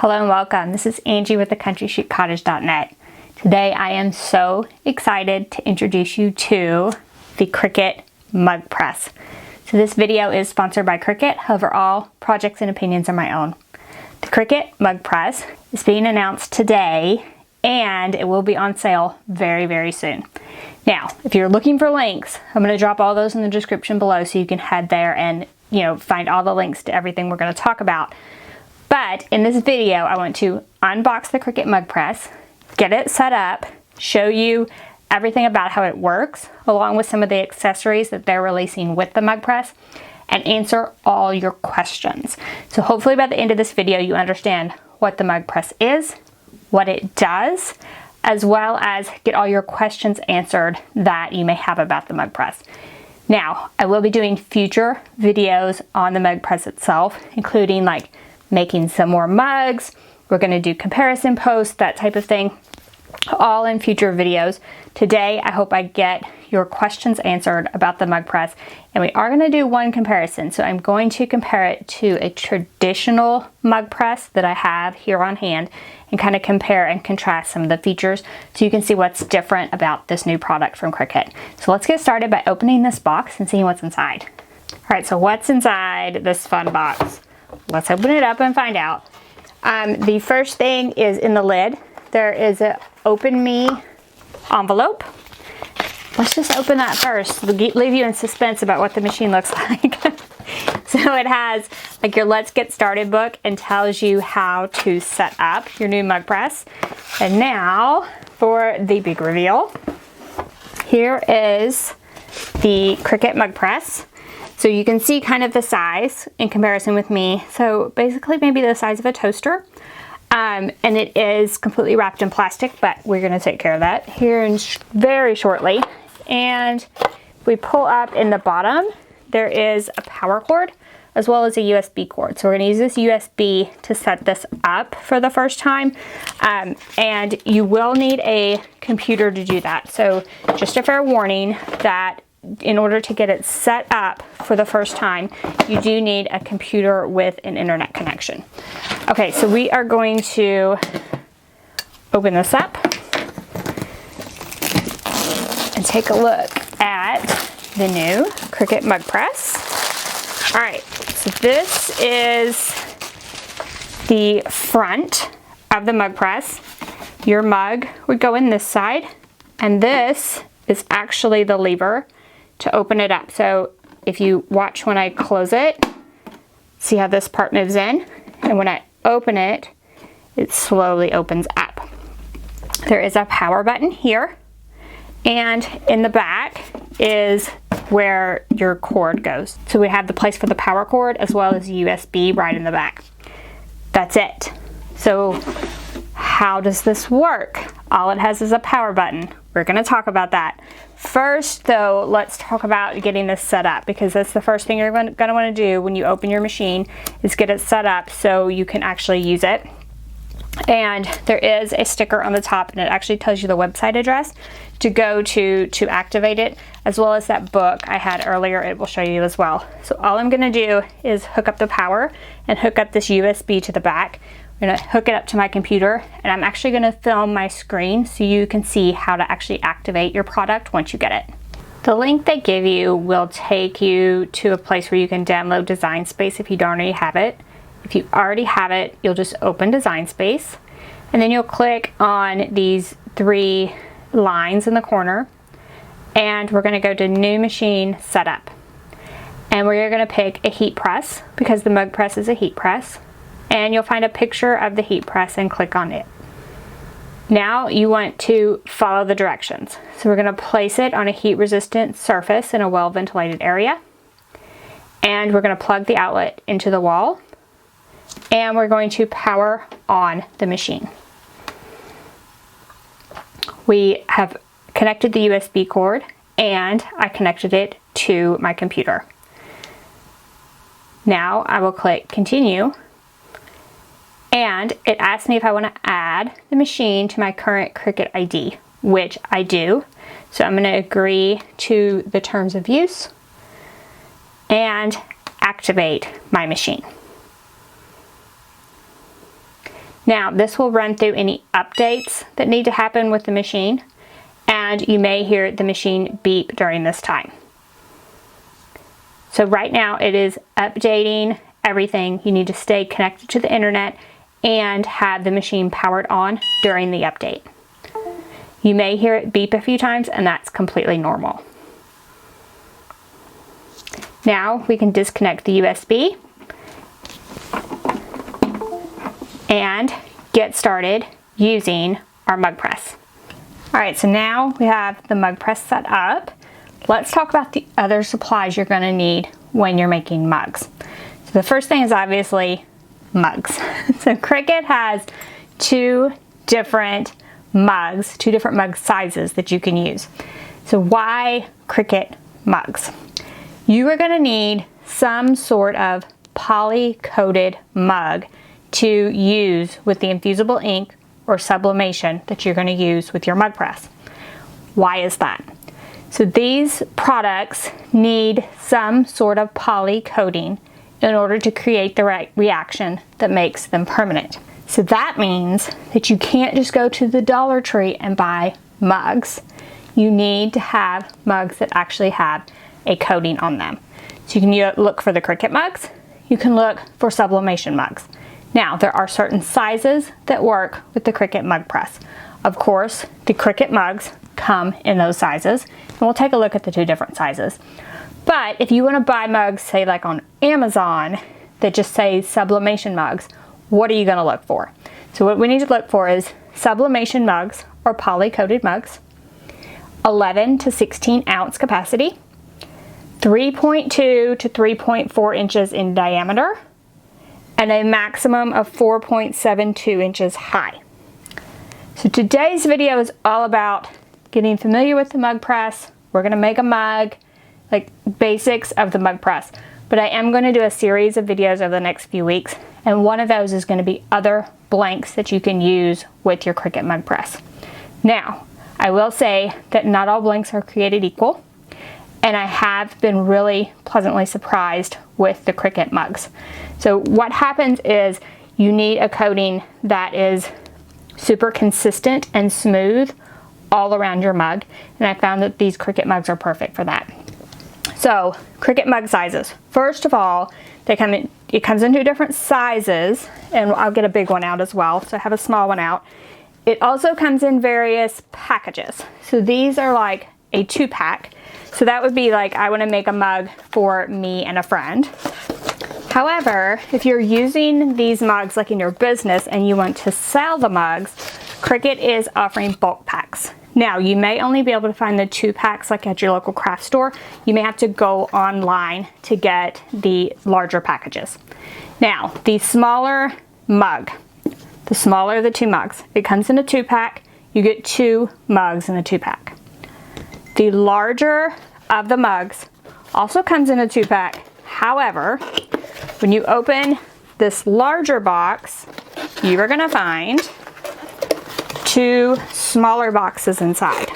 Hello and welcome. This is Angie with thecountryshootcottage.net. Today I am so excited to introduce you to the Cricut mug press. So this video is sponsored by Cricut, however all projects and opinions are my own. The Cricut mug press is being announced today and it will be on sale very, very soon. Now, if you're looking for links, I'm going to drop all those in the description below so you can head there and find all the links to everything we're going to talk about. But in this video, I want to unbox the Cricut mug press, get it set up, show you everything about how it works, along with some of the accessories that they're releasing with the mug press, and answer all your questions. So hopefully by the end of this video, you understand what the mug press is, what it does, as well as get all your questions answered that you may have about the mug press. Now, I will be doing future videos on the mug press itself, including like making some more mugs. We're going to do comparison posts, that type of thing, all in future videos. Today, I hope I get your questions answered about the mug press, and we are going to do one comparison. So I'm going to compare it to a traditional mug press that I have here on hand and kind of compare and contrast some of the features so you can see what's different about this new product from Cricut. So let's get started by opening this box and seeing what's inside. All right, so what's inside this fun box? Let's open it up and find out. The first thing is in the lid. There is an Open Me envelope. Let's just open that first. We'll leave you in suspense about what the machine looks like. So it has like your Let's Get Started book and tells you how to set up your new mug press. And now for the big reveal. Here is the Cricut mug press. So you can see kind of the size in comparison with me. So basically maybe the size of a toaster. And it is completely wrapped in plastic, but we're gonna take care of that here in very shortly. And we pull up in the bottom, there is a power cord as well as a USB cord. So we're gonna use this USB to set this up for the first time. And you will need a computer to do that. So just a fair warning that in order to get it set up for the first time, you do need a computer with an internet connection. Okay, so we are going to open this up and take a look at the new Cricut mug press. All right, so this is the front of the mug press. Your mug would go in this side, and this is actually the lever to open it up. So if you watch when I close it, see how this part moves in? And when I open it, it slowly opens up. There is a power button here, and in the back is where your cord goes. So we have the place for the power cord as well as USB right in the back. That's it. So how does this work? All it has is a power button. We're going to talk about that. First, though, let's talk about getting this set up, because that's the first thing you're going to want to do when you open your machine is get it set up so you can actually use it. And there is a sticker on the top, and it actually tells you the website address to go to activate it, as well as that book I had earlier. It will show you as well. So all I'm going to do is hook up the power and hook up this USB to the back. I'm going to hook it up to my computer, and I'm actually going to film my screen so you can see how to actually activate your product once you get it. The link they give you will take you to a place where you can download Design Space if you don't already have it. If you already have it, you'll just open Design Space, and then you'll click on these three lines in the corner, and we're going to go to New Machine Setup. And we're going to pick a heat press because the mug press is a heat press. And you'll find a picture of the heat press and click on it. Now you want to follow the directions. So we're going to place it on a heat resistant surface in a well ventilated area. And we're going to plug the outlet into the wall. And we're going to power on the machine. We have connected the USB cord, and I connected it to my computer. Now I will click Continue. And it asks me if I want to add the machine to my current Cricut ID, which I do. So I'm going to agree to the terms of use and activate my machine. Now, this will run through any updates that need to happen with the machine, and you may hear the machine beep during this time. So right now it is updating everything. You need to stay connected to the internet and have the machine powered on during the update. You may hear it beep a few times, and that's completely normal. Now we can disconnect the USB and get started using our mug press. All right, so now we have the mug press set up. Let's talk about the other supplies you're going to need when you're making mugs. So the first thing is obviously mugs. So Cricut has two different mug sizes that you can use. So why Cricut mugs? You are going to need some sort of poly-coated mug to use with the infusible ink or sublimation that you're going to use with your mug press. Why is that? So these products need some sort of poly coating in order to create the right reaction that makes them permanent. So that means that you can't just go to the Dollar Tree and buy mugs. You need to have mugs that actually have a coating on them. So you can look for the Cricut mugs. You can look for sublimation mugs. Now, there are certain sizes that work with the Cricut mug press. Of course, the Cricut mugs come in those sizes, and we'll take a look at the two different sizes. But if you want to buy mugs, say like on Amazon, that just say sublimation mugs, what are you going to look for? So what we need to look for is sublimation mugs or poly-coated mugs, 11 to 16 ounce capacity, 3.2 to 3.4 inches in diameter, and a maximum of 4.72 inches high. So today's video is all about getting familiar with the mug press. We're going to make a mug, like basics of the mug press. But I am going to do a series of videos over the next few weeks, and one of those is going to be other blanks that you can use with your Cricut mug press. Now, I will say that not all blanks are created equal, and I have been really pleasantly surprised with the Cricut mugs. So what happens is you need a coating that is super consistent and smooth all around your mug, and I found that these Cricut mugs are perfect for that. So Cricut mug sizes. First of all, it comes in two different sizes, and I'll get a big one out as well, so I have a small one out. It also comes in various packages. So these are like a 2-pack. So that would be like, I want to make a mug for me and a friend. However, if you're using these mugs like in your business and you want to sell the mugs, Cricut is offering bulk packs. Now, you may only be able to find the 2-packs like at your local craft store. You may have to go online to get the larger packages. Now, the smaller mug, the smaller the 2 mugs, it comes in a 2-pack. You get 2 mugs in a 2-pack. The larger of the mugs also comes in a 2-pack. However, when you open this larger box, you are going to find 2 smaller boxes inside.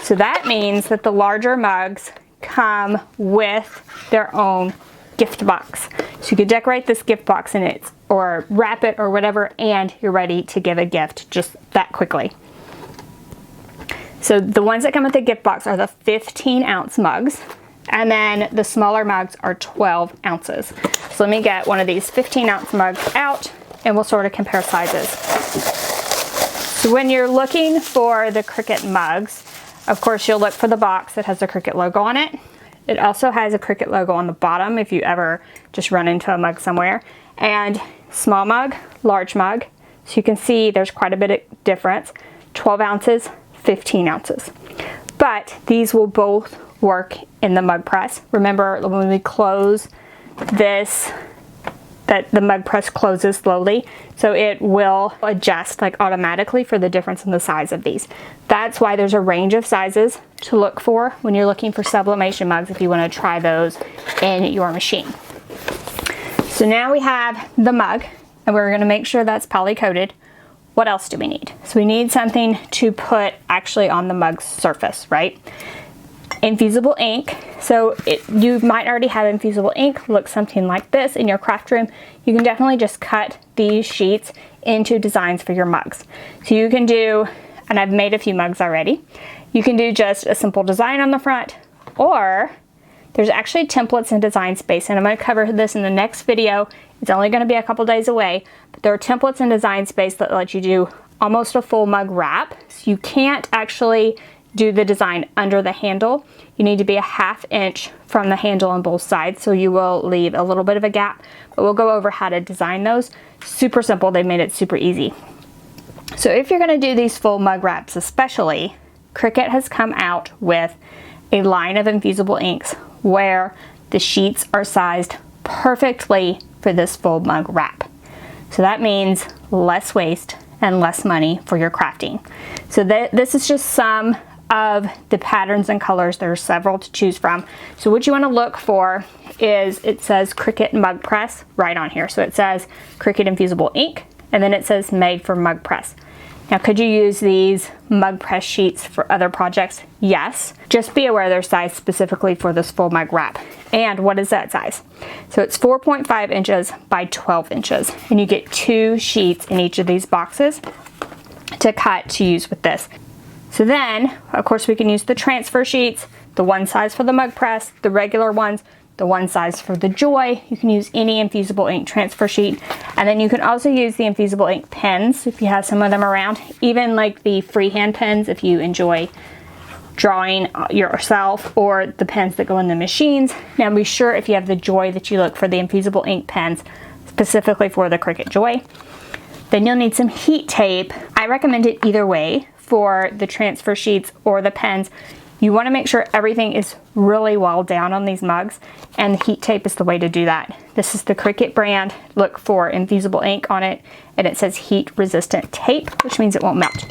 So that means that the larger mugs come with their own gift box. So you could decorate this gift box in it or wrap it or whatever, and you're ready to give a gift just that quickly. So the ones that come with the gift box are the 15-ounce mugs, and then the smaller mugs are 12 ounces. So let me get one of these 15-ounce mugs out, and we'll sort of compare sizes. So when you're looking for the Cricut mugs, of course you'll look for the box that has the Cricut logo on it. It also has a Cricut logo on the bottom if you ever just run into a mug somewhere. And small mug, large mug. So you can see there's quite a bit of difference. 12 ounces, 15 ounces. But these will both work in the mug press. Remember, when we close this, that the mug press closes slowly, so it will adjust like automatically for the difference in the size of these. That's why there's a range of sizes to look for when you're looking for sublimation mugs if you want to try those in your machine. So now we have the mug, and we're going to make sure that's poly coated. What else do we need? So we need something to put actually on the mug's surface, right? Infusible ink. So you might already have infusible ink. Look something like this in your craft room. You can definitely just cut these sheets into designs for your mugs. So you can do, and I've made a few mugs already, you can do just a simple design on the front, or there's actually templates in Design Space, and I'm going to cover this in the next video. It's only going to be a couple days away, but there are templates in Design Space that let you do almost a full mug wrap. So you can't actually do the design under the handle. You need to be a 1/2 inch from the handle on both sides, so you will leave a little bit of a gap, but we'll go over how to design those. Super simple. They made it super easy. So if you're going to do these full mug wraps especially, Cricut has come out with a line of infusible inks where the sheets are sized perfectly for this full mug wrap. So that means less waste and less money for your crafting. So this is just some of the patterns and colors. There are several to choose from. So what you want to look for is, it says Cricut Mug Press right on here. So it says Cricut Infusible Ink, and then it says made for mug press. Now, could you use these mug press sheets for other projects? Yes. Just be aware they're sized specifically for this full mug wrap. And what is that size? So it's 4.5 inches by 12 inches. And you get 2 sheets in each of these boxes to cut to use with this. So then, of course, we can use the transfer sheets, the one size for the mug press, the regular ones, the one size for the Joy. You can use any infusible ink transfer sheet. And then you can also use the infusible ink pens if you have some of them around. Even like the freehand pens if you enjoy drawing yourself, or the pens that go in the machines. Now be sure if you have the Joy that you look for the infusible ink pens specifically for the Cricut Joy. Then you'll need some heat tape. I recommend it either way for the transfer sheets or the pens. You want to make sure everything is really well down on these mugs, and the heat tape is the way to do that. This is the Cricut brand. Look for infusible ink on it, and it says heat resistant tape, which means it won't melt.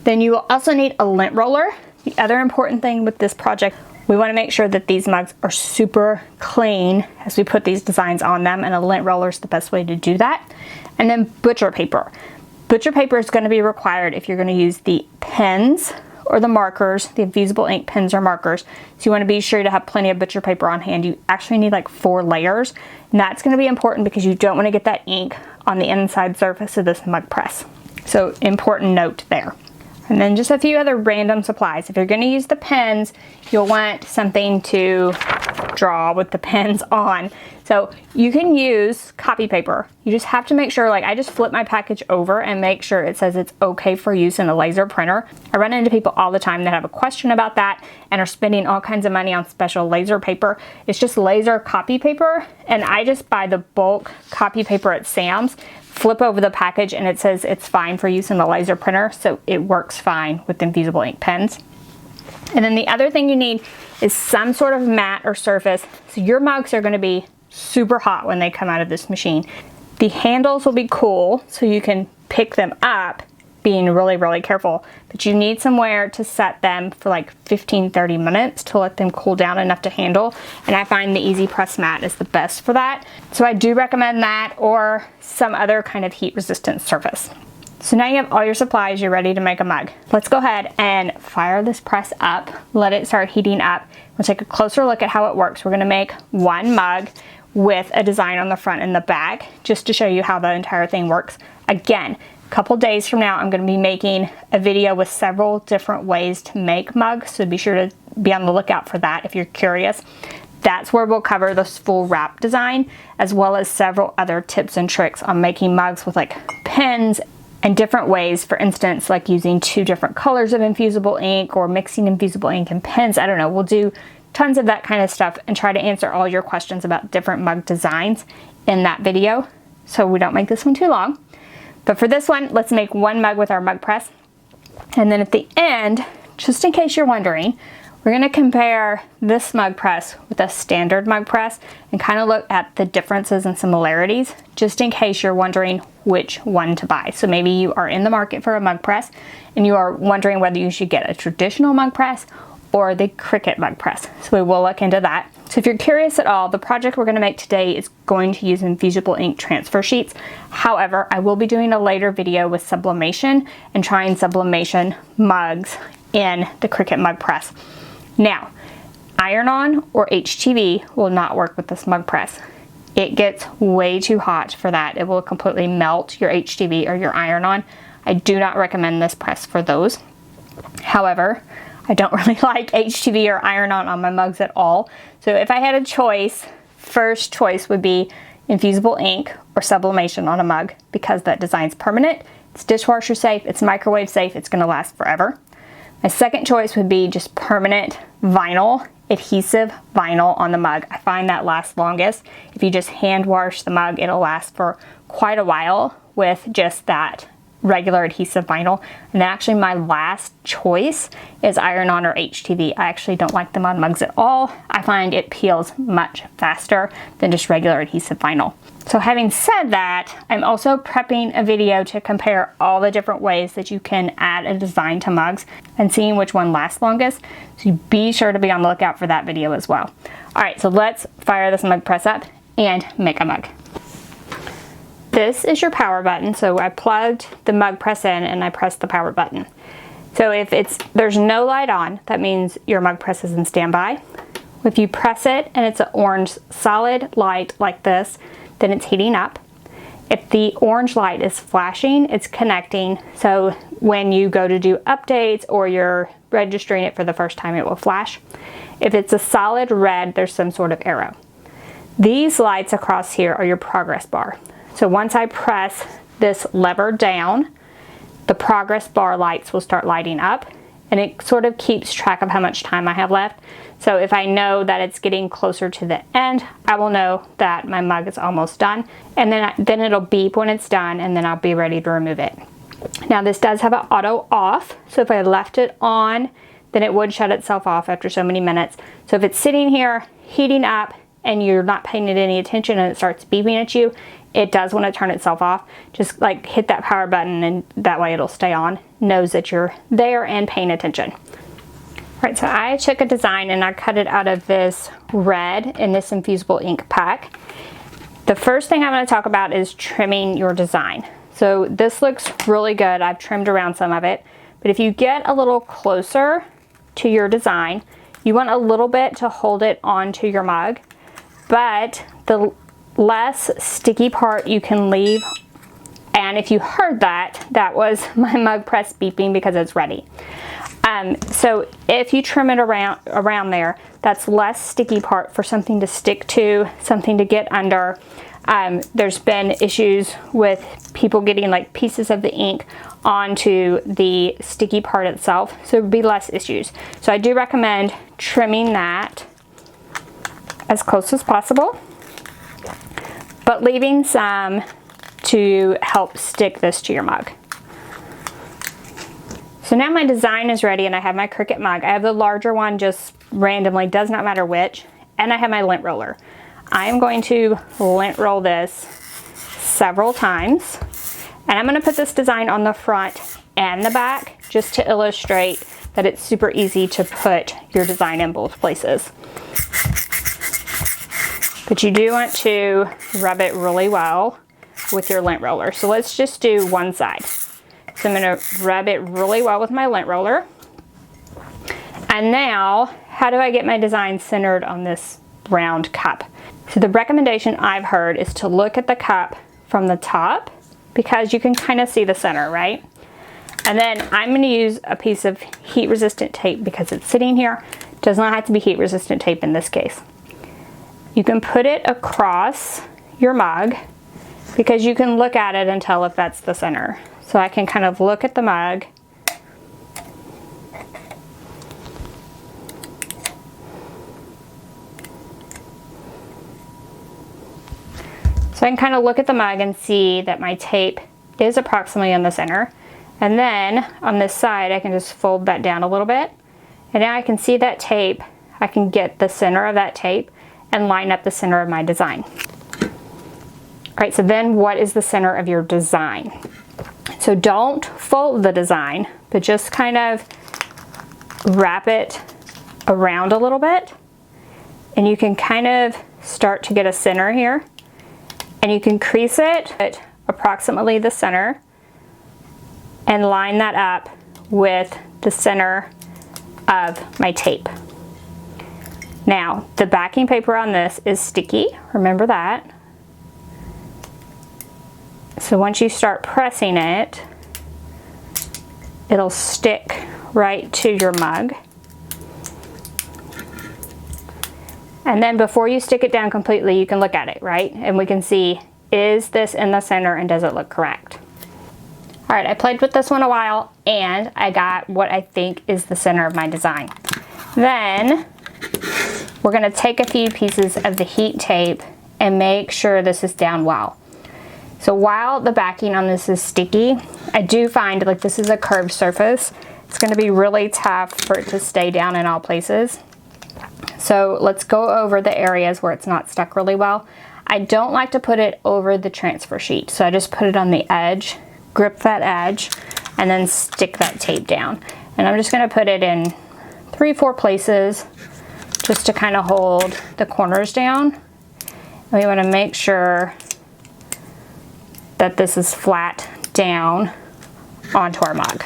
Then you will also need a lint roller. The other important thing with this project, we want to make sure that these mugs are super clean as we put these designs on them, and a lint roller is the best way to do that. And then butcher paper. Butcher paper is going to be required if you're going to use the pens or the markers, the infusible ink pens or markers. So you want to be sure to have plenty of butcher paper on hand. You actually need like 4 layers, and that's going to be important because you don't want to get that ink on the inside surface of this mug press. So important note there. And then just a few other random supplies. If you're going to use the pens, you'll want something to draw with the pens on. So you can use copy paper. You just have to make sure, like I just flip my package over and make sure it says it's okay for use in a laser printer. I run into people all the time that have a question about that and are spending all kinds of money on special laser paper. It's just laser copy paper, and I just buy the bulk copy paper at Sam's, flip over the package, and it says it's fine for use in the laser printer, so it works fine with infusible ink pens. And then the other thing you need is some sort of mat or surface. So your mugs are going to be super hot when they come out of this machine. The handles will be cool, so you can pick them up, being really, really careful. But you need somewhere to set them for like 15-30 minutes to let them cool down enough to handle. And I find the Easy Press mat is the best for that. So I do recommend that, or some other kind of heat resistant surface. So now you have all your supplies, you're ready to make a mug. Let's go ahead and fire this press up, let it start heating up. We'll take a closer look at how it works. We're gonna make one mug with a design on the front and the back, just to show you how the entire thing works. Again, a couple days from now, I'm gonna be making a video with several different ways to make mugs, so be sure to be on the lookout for that if you're curious. That's where we'll cover this full wrap design, as well as several other tips and tricks on making mugs with like pens and different ways, for instance, like using 2 different colors of infusible ink or mixing infusible ink and pens. I don't know, we'll do tons of that kind of stuff and try to answer all your questions about different mug designs in that video, so we don't make this one too long. But for this one, let's make one mug with our mug press. And then at the end, just in case you're wondering, we're gonna compare this mug press with a standard mug press and kind of look at the differences and similarities, just in case you're wondering which one to buy. So maybe you are in the market for a mug press and you are wondering whether you should get a traditional mug press or the Cricut mug press. So we will look into that. So if you're curious at all, the project we're gonna make today is going to use infusible ink transfer sheets. However, I will be doing a later video with sublimation and trying sublimation mugs in the Cricut mug press. Now, iron-on or HTV will not work with this mug press. it gets way too hot for that. It will completely melt your HTV or your iron-on. I do not recommend this press for those. However, I don't really like HTV or iron-on my mugs at all. So if I had a choice, first choice would be infusible ink or sublimation on a mug, because that design's permanent, it's dishwasher safe, it's microwave safe, it's gonna last forever. My second choice would be just permanent vinyl, adhesive vinyl on the mug. I find that lasts longest. If you just hand wash the mug, it'll last for quite a while with just that regular adhesive vinyl. And actually my last choice is iron-on or HTV. I actually don't like them on mugs at all. I find it peels much faster than just regular adhesive vinyl. So having said that, I'm also prepping a video to compare all the different ways that you can add a design to mugs and seeing which one lasts longest. So be sure to be on the lookout for that video as well. All right, so let's fire this mug press up and make a mug. This is your power button. So I plugged the mug press in and I pressed the power button. So if there's no light on, that means your mug press is in standby. If you press it and it's an orange solid light like this, then it's heating up. If the orange light is flashing, it's connecting. So when you go to do updates or you're registering it for the first time, it will flash. If it's a solid red, there's some sort of arrow. These lights across here are your progress bar. So once I press this lever down, the progress bar lights will start lighting up, and it sort of keeps track of how much time I have left. So if I know that it's getting closer to the end, I will know that my mug is almost done, and then it'll beep when it's done, and then I'll be ready to remove it. Now this does have an auto off, so if I left it on, then it would shut itself off after so many minutes. So if it's sitting here heating up and you're not paying it any attention and it starts beeping at you, it does want to turn itself off. Just like hit that power button and that way it'll stay on, knows that you're there and paying attention. All right, so I took a design and I cut it out of this red in this infusible ink pack. The first thing I'm going to talk about is trimming your design. So this looks really good. I've trimmed around some of it, but if you get a little closer to your design, you want a little bit to hold it onto your mug, but the less sticky part you can leave. And if you heard that, that was my mug press beeping because it's ready. So if you trim it around there, that's less sticky part for something to stick to, something to get under. There's been issues with people getting like pieces of the ink onto the sticky part itself, so it would be less issues. So I do recommend trimming that as close as possible, but leaving some to help stick this to your mug. So now my design is ready and I have my Cricut mug. I have the larger one, just randomly, does not matter which, and I have my lint roller. I am going to lint roll this several times, and I'm going to put this design on the front and the back just to illustrate that it's super easy to put your design in both places. But you do want to rub it really well with your lint roller. So let's just do one side. So I'm going to rub it really well with my lint roller. And now, how do I get my design centered on this round cup? So the recommendation I've heard is to look at the cup from the top, because you can kind of see the center, right? And then I'm going to use a piece of heat resistant tape because it's sitting here. It does not have to be heat resistant tape in this case. You can put it across your mug because you can look at it and tell if that's the center. So I can kind of look at the mug . So I can kind of look at the mug and see that my tape is approximately in the center. And then on this side, I can just fold that down a little bit. And now I can see that tape. I can get the center of that tape and line up the center of my design. All right, so then what is the center of your design? So don't fold the design, but just kind of wrap it around a little bit. And you can kind of start to get a center here. And you can crease it at approximately the center and line that up with the center of my tape. Now, the backing paper on this is sticky, remember that. So once you start pressing it, it'll stick right to your mug. And then before you stick it down completely, you can look at it, right? And we can see, is this in the center and does it look correct? All right, I played with this one a while and I got what I think is the center of my design. Then we're gonna take a few pieces of the heat tape and make sure this is down well. So while the backing on this is sticky, I do find like this is a curved surface. It's gonna be really tough for it to stay down in all places. So let's go over the areas where it's not stuck really well. I don't like to put it over the transfer sheet. So I just put it on the edge, grip that edge, and then stick that tape down. And I'm just gonna put it in 3-4 places just to kind of hold the corners down. And we wanna make sure that this is flat down onto our mug.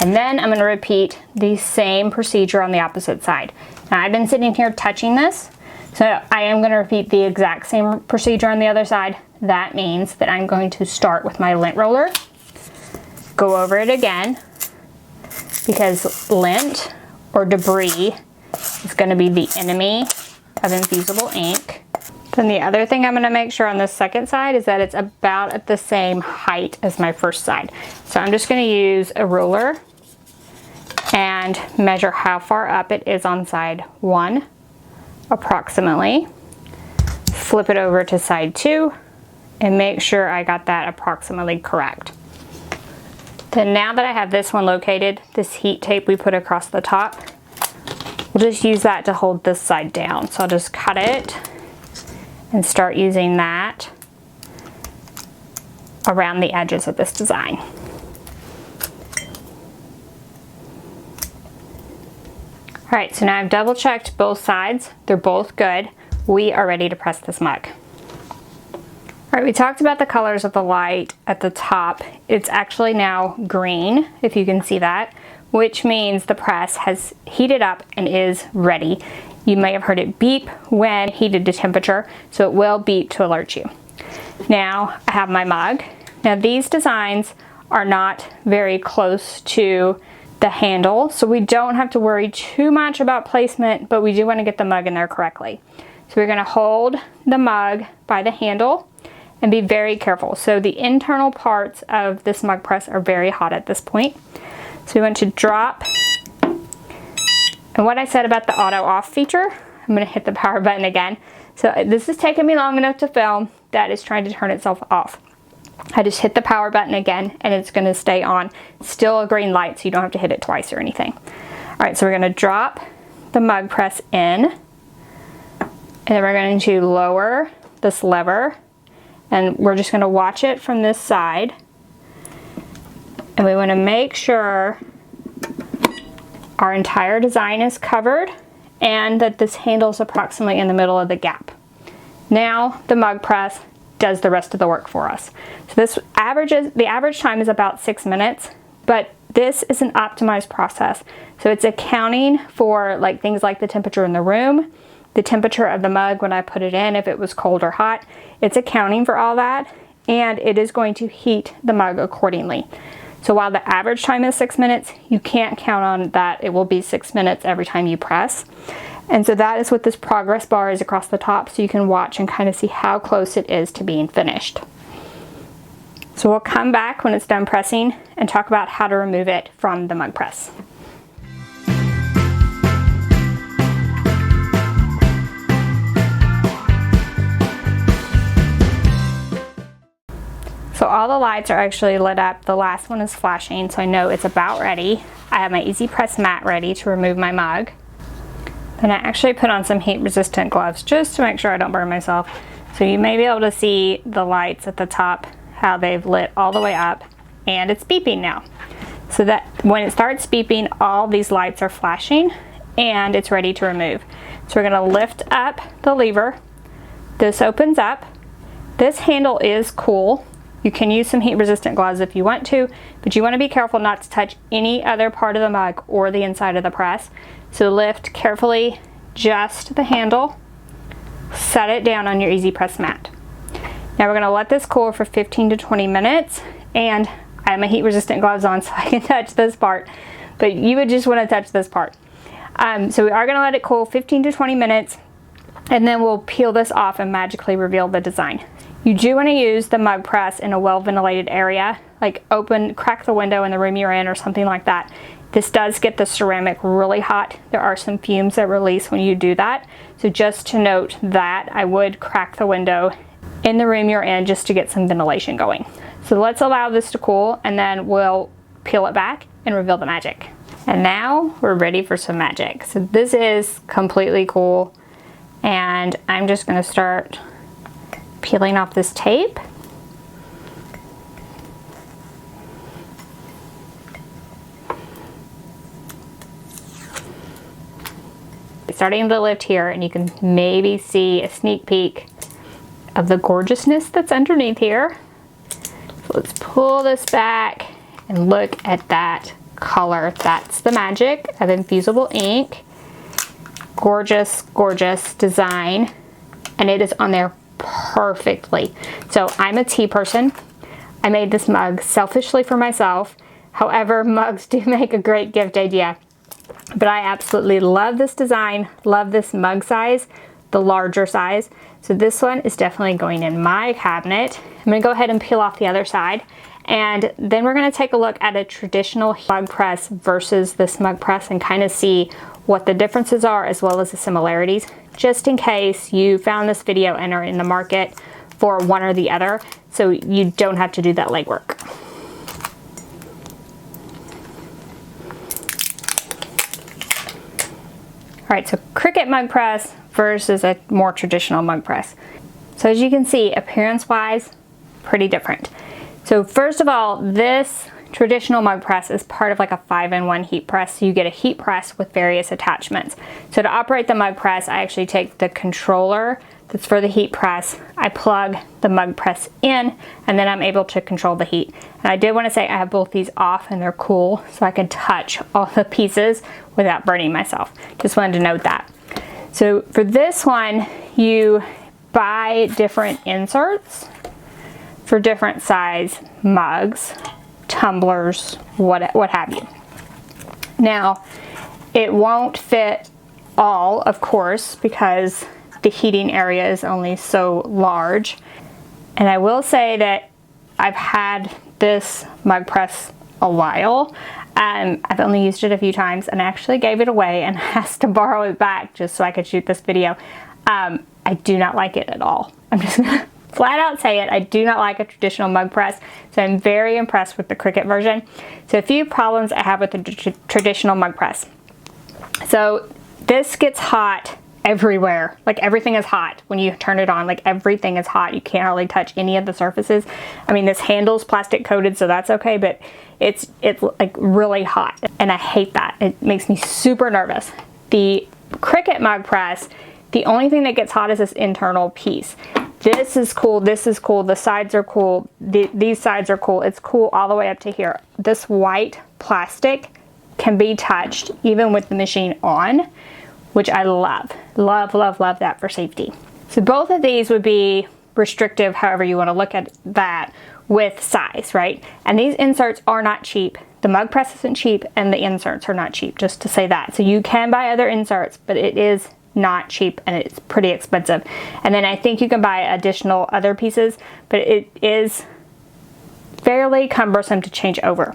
And then I'm gonna repeat the same procedure on the opposite side. Now I've been sitting here touching this, so I am gonna repeat the exact same procedure on the other side. That means that I'm going to start with my lint roller, go over it again, because lint or debris is gonna be the enemy of infusible ink. Then the other thing I'm gonna make sure on this second side is that it's about at the same height as my first side. So I'm just gonna use a ruler and measure how far up it is on side 1, approximately. Flip it over to side 2 and make sure I got that approximately correct. Then now that I have this one located, this heat tape we put across the top, we'll just use that to hold this side down. So I'll just cut it and start using that around the edges of this design. All right, so now I've double checked both sides. They're both good. We are ready to press this mug. All right, we talked about the colors of the light at the top. It's actually now green, if you can see that, which means the press has heated up and is ready. You may have heard it beep when heated to temperature, so it will beep to alert you. Now I have my mug. Now these designs are not very close to the handle, so we don't have to worry too much about placement, but we do want to get the mug in there correctly. So we're going to hold the mug by the handle and be very careful. So the internal parts of this mug press are very hot at this point. So we want to drop, and what I said about the auto off feature, I'm going to hit the power button again. So this has taken me long enough to film that it's trying to turn itself off. I just hit the power button again and it's going to stay on. Still a green light, so you don't have to hit it twice or anything. All right, so we're going to drop the mug press in, and then we're going to lower this lever, and we're just going to watch it from this side, and we want to make sure our entire design is covered and that this handle is approximately in the middle of the gap. Now the mug press does the rest of the work for us. So the average time is about 6 minutes, but this is an optimized process. So it's accounting for like things like the temperature in the room, the temperature of the mug when I put it in, if it was cold or hot. It's accounting for all that, and it is going to heat the mug accordingly. So while the average time is 6 minutes, you can't count on that it will be 6 minutes every time you press. And so that is what this progress bar is across the top, so you can watch and kind of see how close it is to being finished. So we'll come back when it's done pressing and talk about how to remove it from the mug press. So all the lights are actually lit up. The last one is flashing, so I know it's about ready. I have my Easy Press mat ready to remove my mug. Then I actually put on some heat resistant gloves just to make sure I don't burn myself. So you may be able to see the lights at the top, how they've lit all the way up, and it's beeping now. So that when it starts beeping, all these lights are flashing and it's ready to remove. So we're gonna lift up the lever. This opens up. This handle is cool. You can use some heat resistant gloves if you want to, but you want to be careful not to touch any other part of the mug or the inside of the press. So lift carefully just the handle, set it down on your Easy Press mat. Now we're gonna let this cool for 15 to 20 minutes, and I have my heat resistant gloves on so I can touch this part, but you would just wanna touch this part. So we are gonna let it cool 15 to 20 minutes, and then we'll peel this off and magically reveal the design. You do wanna use the mug press in a well-ventilated area, like crack the window in the room you're in or something like that. This does get the ceramic really hot. There are some fumes that release when you do that. So just to note that, I would crack the window in the room you're in just to get some ventilation going. So let's allow this to cool, and then we'll peel it back and reveal the magic. And now we're ready for some magic. So this is completely cool, and I'm just gonna start peeling off this tape. Starting to lift here, and you can maybe see a sneak peek of the gorgeousness that's underneath here. So let's pull this back and look at that color. That's the magic of infusible ink. Gorgeous, gorgeous design, and it is on there perfectly. So I'm a tea person. I made this mug selfishly for myself. However, mugs do make a great gift idea. But I absolutely love this design, love this mug size, the larger size. So this one is definitely going in my cabinet. I'm gonna go ahead and peel off the other side, and then we're gonna take a look at a traditional mug press versus this mug press and kind of see what the differences are as well as the similarities, just in case you found this video and are in the market for one or the other, so you don't have to do that legwork. All right, so Cricut mug press versus a more traditional mug press. So as you can see, appearance-wise, pretty different. So first of all, this traditional mug press is part of like a 5-in-1 heat press. So you get a heat press with various attachments. So to operate the mug press, I actually take the controller that's for the heat press, I plug the mug press in, and then I'm able to control the heat. And I did want to say I have both these off and they're cool, so I can touch all the pieces without burning myself. Just wanted to note that. So for this one, you buy different inserts for different size mugs, tumblers, what have you. Now, it won't fit all, of course, because the heating area is only so large. And I will say that I've had this mug press a while. I've only used it a few times, and I actually gave it away and asked to borrow it back just so I could shoot this video. I do not like it at all. I'm just gonna flat out say it. I do not like a traditional mug press, so I'm very impressed with the Cricut version. So a few problems I have with the traditional mug press. So this gets hot everywhere. Like everything is hot when you turn it on. Like everything is hot. You can't really touch any of the surfaces. I mean, this handle's plastic coated, so that's okay, but it's like really hot, and I hate that. It makes me super nervous. The Cricut mug press, the only thing that gets hot is this internal piece. This is cool, this is cool, the sides are cool, these sides are cool. It's cool all the way up to here. This white plastic can be touched even with the machine on, which I love. Love, love, love that for safety. So both of these would be restrictive, however you want to look at that, with size, right? And these inserts are not cheap. The mug press isn't cheap, and the inserts are not cheap, just to say that. So you can buy other inserts, but it is not cheap and it's pretty expensive. And then I think you can buy additional other pieces, but it is fairly cumbersome to change over.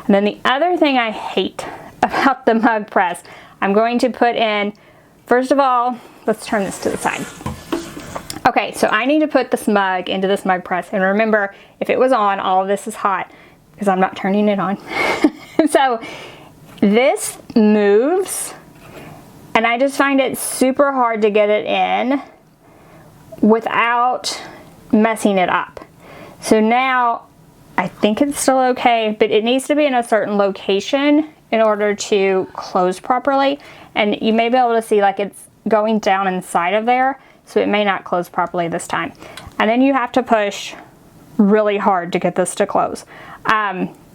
And then the other thing I hate about the mug press, I'm going to put in, first of all, let's turn this to the side. Okay, so I need to put this mug into this mug press, and remember, if it was on, all of this is hot because I'm not turning it on. So this moves, and I just find it super hard to get it in without messing it up. So now I think it's still okay, but it needs to be in a certain location in order to close properly. And you may be able to see like it's going down inside of there, so it may not close properly this time. And then you have to push really hard to get this to close.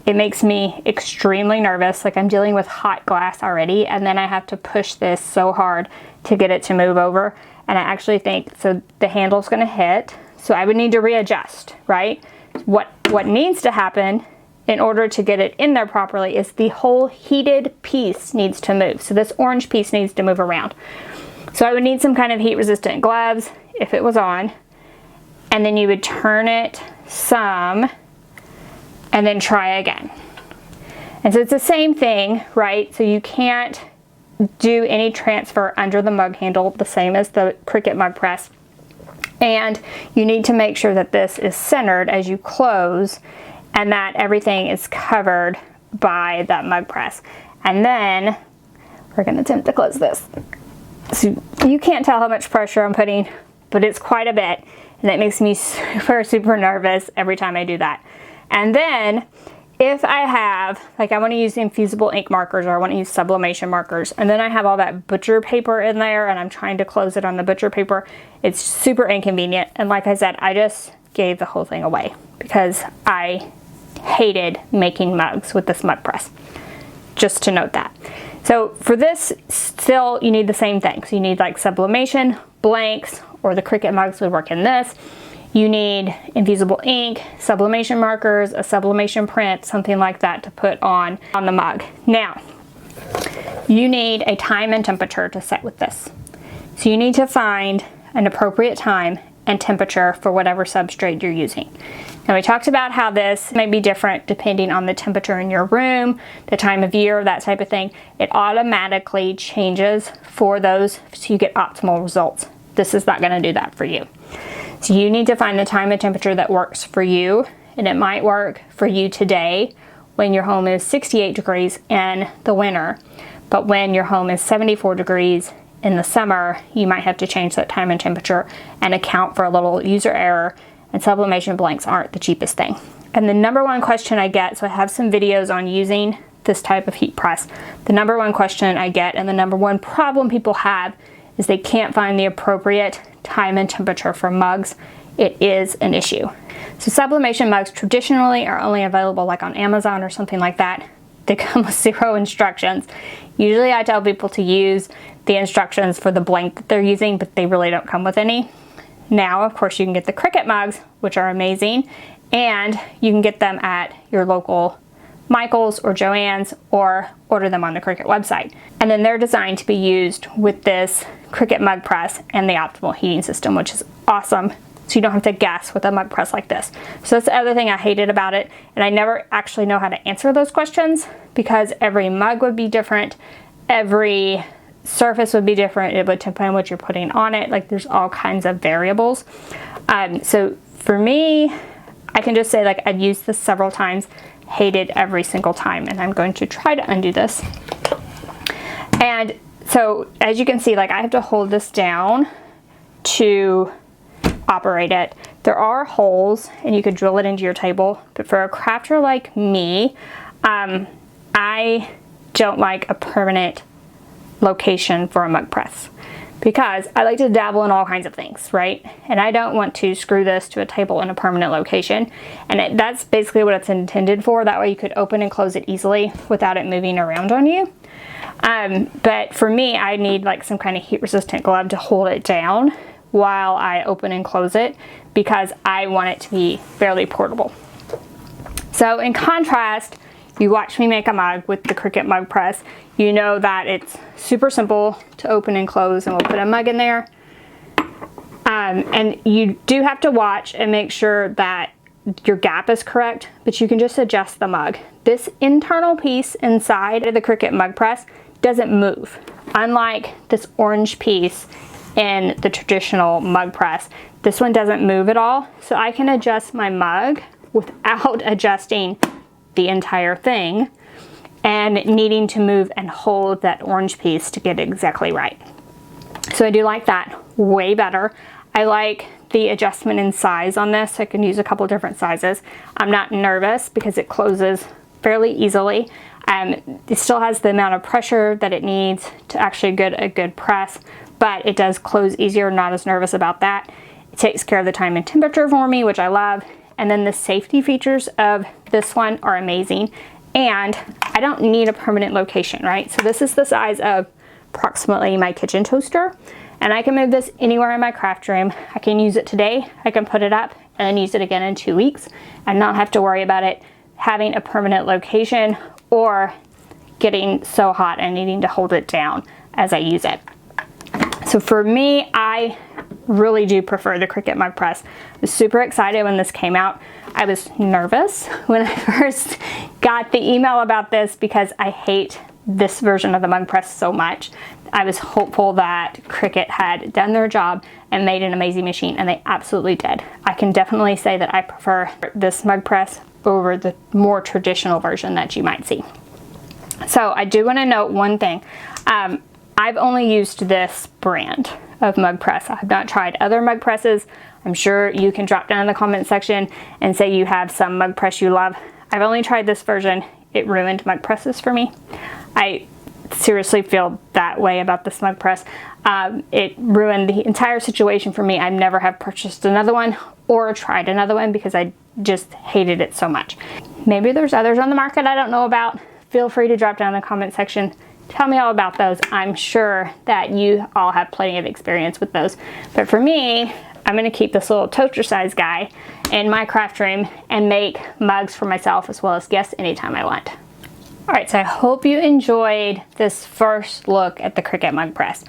It makes me extremely nervous, like I'm dealing with hot glass already, and then I have to push this so hard to get it to move over. And I actually think, so the handle's gonna hit, So I would need to readjust, right? What needs to happen in order to get it in there properly is the whole heated piece needs to move. So this orange piece needs to move around. So I would need some kind of heat resistant gloves if it was on, and then you would turn it some and then try again. And so it's the same thing, right? So you can't do any transfer under the mug handle, the same as the Cricut mug press. And you need to make sure that this is centered as you close and that everything is covered by that mug press. And then we're going to attempt to close this. So you can't tell how much pressure I'm putting, but it's quite a bit. And it makes me super nervous every time I do that. And then if I have, like I want to use infusible ink markers or I want to use sublimation markers, and then I have all that butcher paper in there and I'm trying to close it on the butcher paper, it's super inconvenient. And like I said, I just gave the whole thing away because I hated making mugs with this mug press. Just to note that. So for this, still you need the same thing. So you need like sublimation, blanks, or the Cricut mugs would work in this. You need infusible ink, sublimation markers, a sublimation print, something like that to put on the mug. Now, you need a time and temperature to set with this. So you need to find an appropriate time and temperature for whatever substrate you're using. Now we talked about how this may be different depending on the temperature in your room, the time of year, that type of thing. It automatically changes for those so you get optimal results. This is not going to do that for you. So you need to find the time and temperature that works for you, and it might work for you today when your home is 68 degrees in the winter, but when your home is 74 degrees in the summer, you might have to change that time and temperature and account for a little user error, and sublimation blanks aren't the cheapest thing. And the number one question I get, so I have some videos on using this type of heat press. The number one question I get and the number one problem people have is they can't find the appropriate time and temperature for mugs. It is an issue. So sublimation mugs traditionally are only available like on Amazon or something like that. They come with 0 instructions. Usually I tell people to use the instructions for the blank that they're using, but they really don't come with any. Now, of course, you can get the Cricut mugs, which are amazing, and you can get them at your local Michael's or Joann's, or order them on the Cricut website. And then they're designed to be used with this Cricut mug press and the optimal heating system, which is awesome. So you don't have to guess with a mug press like this. So that's the other thing I hated about it. And I never actually know how to answer those questions because every mug would be different. Every surface would be different. It would depend on what you're putting on it. Like there's all kinds of variables. So for me, I can just say like I've used this several times, hated every single time, and I'm going to try to undo this. And so as you can see, like I have to hold this down to operate it. There are holes and you could drill it into your table, but for a crafter like me, I don't like a permanent location for a mug press because I like to dabble in all kinds of things, right? And I don't want to screw this to a table in a permanent location. And that's basically what it's intended for. That way you could open and close it easily without it moving around on you. But for me, I need like some kind of heat resistant glove to hold it down while I open and close it because I want it to be fairly portable. So in contrast, you watch me make a mug with the Cricut mug press, you know that it's super simple to open and close, and we'll put a mug in there. And you do have to watch and make sure that your gap is correct, but you can just adjust the mug. This internal piece inside of the Cricut mug press doesn't move, unlike this orange piece in the traditional mug press. This one doesn't move at all, so I can adjust my mug without adjusting the entire thing and needing to move and hold that orange piece to get it exactly right. So I do like that way better. I like the adjustment in size on this. I can use a couple different sizes. I'm not nervous because it closes fairly easily. It still has the amount of pressure that it needs to actually get a good press, but it does close easier, not as nervous about that. It takes care of the time and temperature for me, which I love. And then the safety features of this one are amazing. And I don't need a permanent location, right? So this is the size of approximately my kitchen toaster. And I can move this anywhere in my craft room. I can use it today, I can put it up, and then use it again in 2 weeks and not have to worry about it having a permanent location or getting so hot and needing to hold it down as I use it. So for me, I really do prefer the Cricut mug press. I was super excited when this came out. I was nervous when I first got the email about this because I hate this version of the mug press so much. I was hopeful that Cricut had done their job and made an amazing machine, and they absolutely did. I can definitely say that I prefer this mug press over the more traditional version that you might see. So I do want to note one thing. I've only used this brand of mug press. I've not tried other mug presses. I'm sure you can drop down in the comment section and say you have some mug press you love. I've only tried this version. It ruined mug presses for me. I seriously feel that way about this mug press. It ruined the entire situation for me. I never have purchased another one or tried another one because I just hated it so much. Maybe there's others on the market I don't know about. Feel free to drop down in the comment section. Tell me all about those. I'm sure that you all have plenty of experience with those. But for me, I'm gonna keep this little toaster size guy in my craft room and make mugs for myself as well as guests anytime I want. All right, so I hope you enjoyed this first look at the Cricut mug press.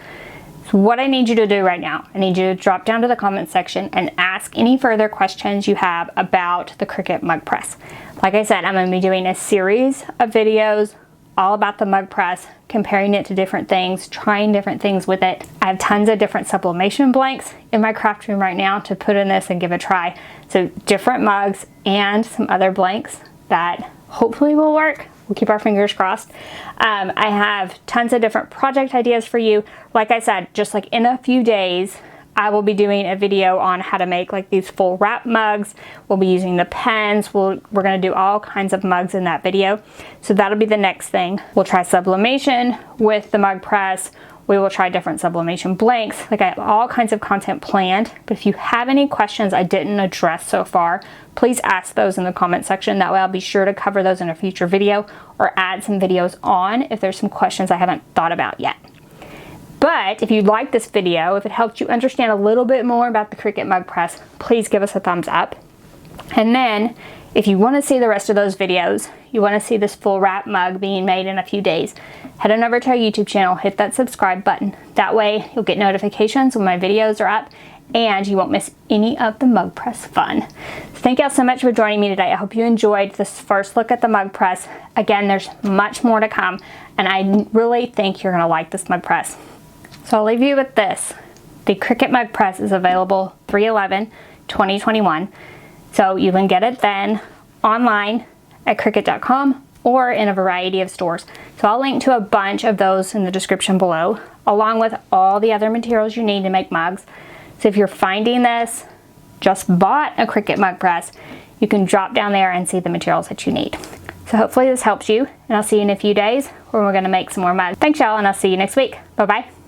So what I need you to do right now, I need you to drop down to the comment section and ask any further questions you have about the Cricut mug press. Like I said, I'm gonna be doing a series of videos all about the mug press, comparing it to different things, trying different things with it. I have tons of different sublimation blanks in my craft room right now to put in this and give a try. So different mugs and some other blanks that hopefully will work. We'll keep our fingers crossed. I have tons of different project ideas for you. Like I said, just like in a few days, I will be doing a video on how to make like these full wrap mugs. We'll be using the pens. We're gonna do all kinds of mugs in that video. So that'll be the next thing. We'll try sublimation with the mug press. We will try different sublimation blanks. Like I have all kinds of content planned, but if you have any questions I didn't address so far, please ask those in the comment section. That way I'll be sure to cover those in a future video or add some videos on if there's some questions I haven't thought about yet. But if you like this video, if it helped you understand a little bit more about the Cricut mug press, please give us a thumbs up. And then if you want to see the rest of those videos, you want to see this full wrap mug being made in a few days, head on over to our YouTube channel, hit that subscribe button. That way you'll get notifications when my videos are up and you won't miss any of the mug press fun. So thank y'all so much for joining me today. I hope you enjoyed this first look at the mug press. Again, there's much more to come, and I really think you're gonna like this mug press. So I'll leave you with this. The Cricut mug press is available 3/11/2021. So you can get it then online at Cricut.com or in a variety of stores. So I'll link to a bunch of those in the description below, along with all the other materials you need to make mugs. So if you're finding this, just bought a Cricut mug press, you can drop down there and see the materials that you need. So hopefully this helps you, and I'll see you in a few days when we're gonna make some more mugs. Thanks y'all, and I'll see you next week. Bye-bye.